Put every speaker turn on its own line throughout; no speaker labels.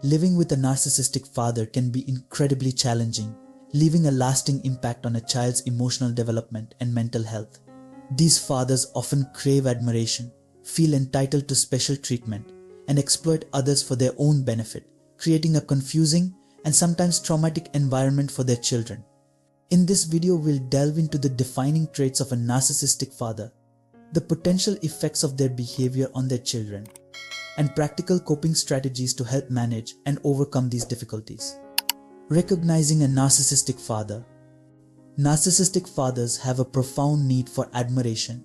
Living with a narcissistic father can be incredibly challenging, leaving a lasting impact on a child's emotional development and mental health. These fathers often crave admiration, feel entitled to special treatment, and exploit others for their own benefit, creating a confusing and sometimes traumatic environment for their children. In this video, we'll delve into the defining traits of a narcissistic father, the potential effects of their behavior on their children, and practical coping strategies to help manage and overcome these difficulties. Recognizing a narcissistic father. Narcissistic fathers have a profound need for admiration,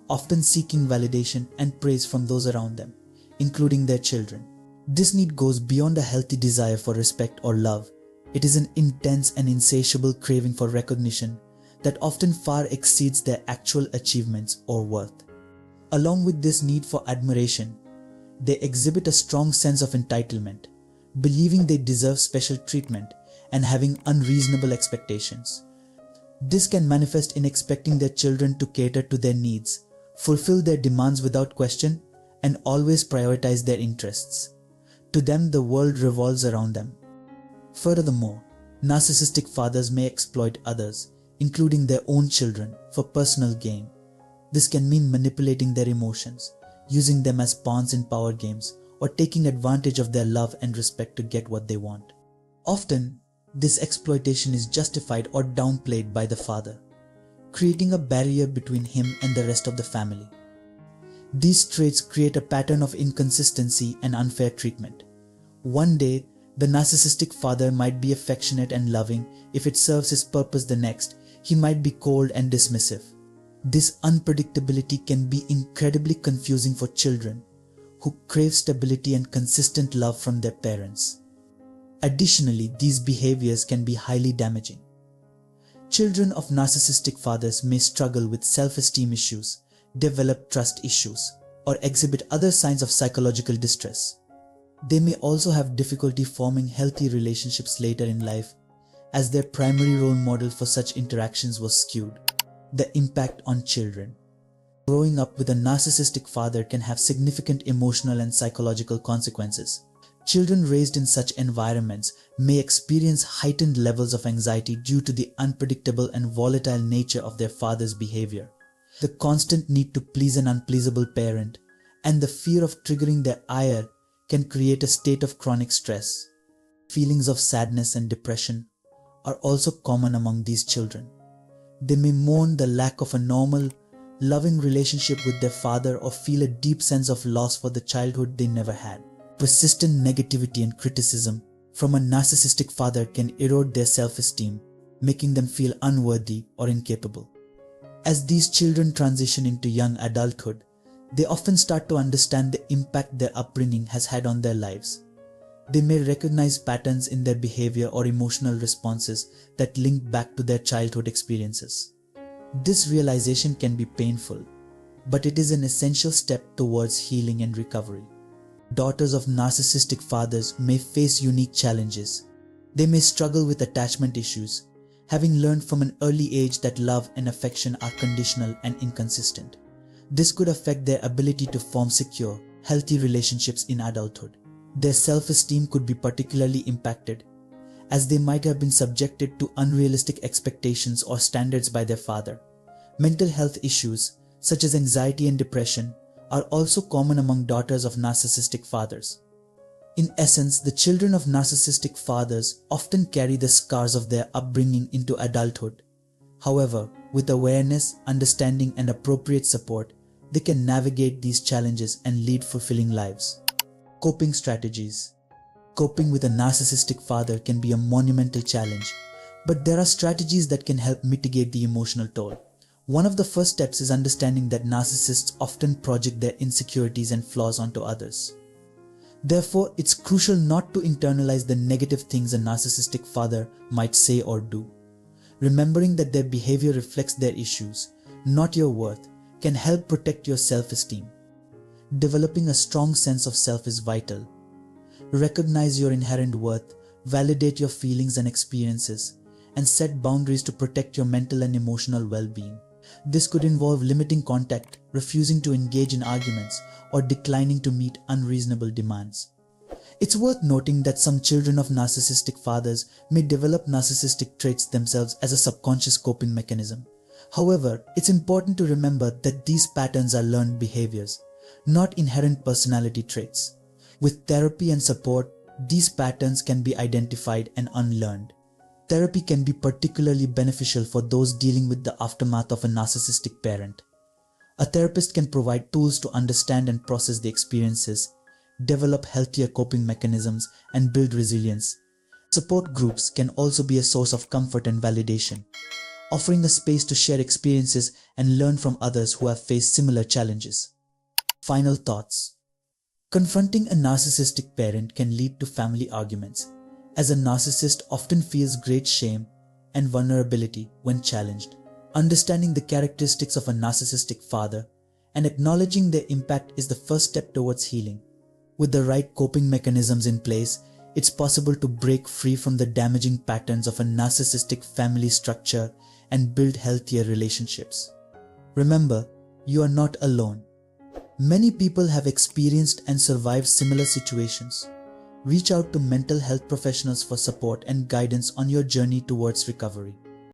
often seeking validation and praise from those around them, including their children. This need goes beyond a healthy desire for respect or love. It is an intense and insatiable craving for recognition that often far exceeds their actual achievements or worth. Along with this need for admiration, they exhibit a strong sense of entitlement, believing they deserve special treatment and having unreasonable expectations. This can manifest in expecting their children to cater to their needs, fulfill their demands without question, and always prioritize their interests. To them, the world revolves around them. Furthermore, narcissistic fathers may exploit others, including their own children, for personal gain. This can mean manipulating their emotions, using them as pawns in power games, or taking advantage of their love and respect to get what they want. Often, this exploitation is justified or downplayed by the father, creating a barrier between him and the rest of the family. These traits create a pattern of inconsistency and unfair treatment. One day, the narcissistic father might be affectionate and loving. If it serves his purpose the next, he might be cold and dismissive. This unpredictability can be incredibly confusing for children who crave stability and consistent love from their parents. Additionally, these behaviors can be highly damaging. Children of narcissistic fathers may struggle with self-esteem issues, develop trust issues, or exhibit other signs of psychological distress. They may also have difficulty forming healthy relationships later in life, as their primary role model for such interactions was skewed. The impact on children. Growing up with a narcissistic father can have significant emotional and psychological consequences. Children raised in such environments may experience heightened levels of anxiety due to the unpredictable and volatile nature of their father's behavior. The constant need to please an unpleasable parent and the fear of triggering their ire can create a state of chronic stress. Feelings of sadness and depression are also common among these children. They may mourn the lack of a normal, loving relationship with their father or feel a deep sense of loss for the childhood they never had. Persistent negativity and criticism from a narcissistic father can erode their self-esteem, making them feel unworthy or incapable. As these children transition into young adulthood, they often start to understand the impact their upbringing has had on their lives. They may recognize patterns in their behavior or emotional responses that link back to their childhood experiences. This realization can be painful, but it is an essential step towards healing and recovery. Daughters of narcissistic fathers may face unique challenges. They may struggle with attachment issues, having learned from an early age that love and affection are conditional and inconsistent. This could affect their ability to form secure, healthy relationships in adulthood. Their self-esteem could be particularly impacted, as they might have been subjected to unrealistic expectations or standards by their father. Mental health issues, such as anxiety and depression, are also common among daughters of narcissistic fathers. In essence, the children of narcissistic fathers often carry the scars of their upbringing into adulthood. However, with awareness, understanding, and appropriate support, they can navigate these challenges and lead fulfilling lives. Coping strategies. Coping with a narcissistic father can be a monumental challenge, but there are strategies that can help mitigate the emotional toll. One of the first steps is understanding that narcissists often project their insecurities and flaws onto others. Therefore, it's crucial not to internalize the negative things a narcissistic father might say or do. Remembering that their behavior reflects their issues, not your worth, can help protect your self-esteem. Developing a strong sense of self is vital. Recognize your inherent worth, validate your feelings and experiences, and set boundaries to protect your mental and emotional well-being. This could involve limiting contact, refusing to engage in arguments, or declining to meet unreasonable demands. It's worth noting that some children of narcissistic fathers may develop narcissistic traits themselves as a subconscious coping mechanism. However, it's important to remember that these patterns are learned behaviors, not inherent personality traits. With therapy and support, these patterns can be identified and unlearned. Therapy can be particularly beneficial for those dealing with the aftermath of a narcissistic parent. A therapist can provide tools to understand and process the experiences, develop healthier coping mechanisms, and build resilience. Support groups can also be a source of comfort and validation, offering a space to share experiences and learn from others who have faced similar challenges. Final thoughts. Confronting a narcissistic parent can lead to family arguments, as a narcissist often feels great shame and vulnerability when challenged. Understanding the characteristics of a narcissistic father and acknowledging their impact is the first step towards healing. With the right coping mechanisms in place, it's possible to break free from the damaging patterns of a narcissistic family structure and build healthier relationships. Remember, you are not alone. Many people have experienced and survived similar situations. Reach out to mental health professionals for support and guidance on your journey towards recovery.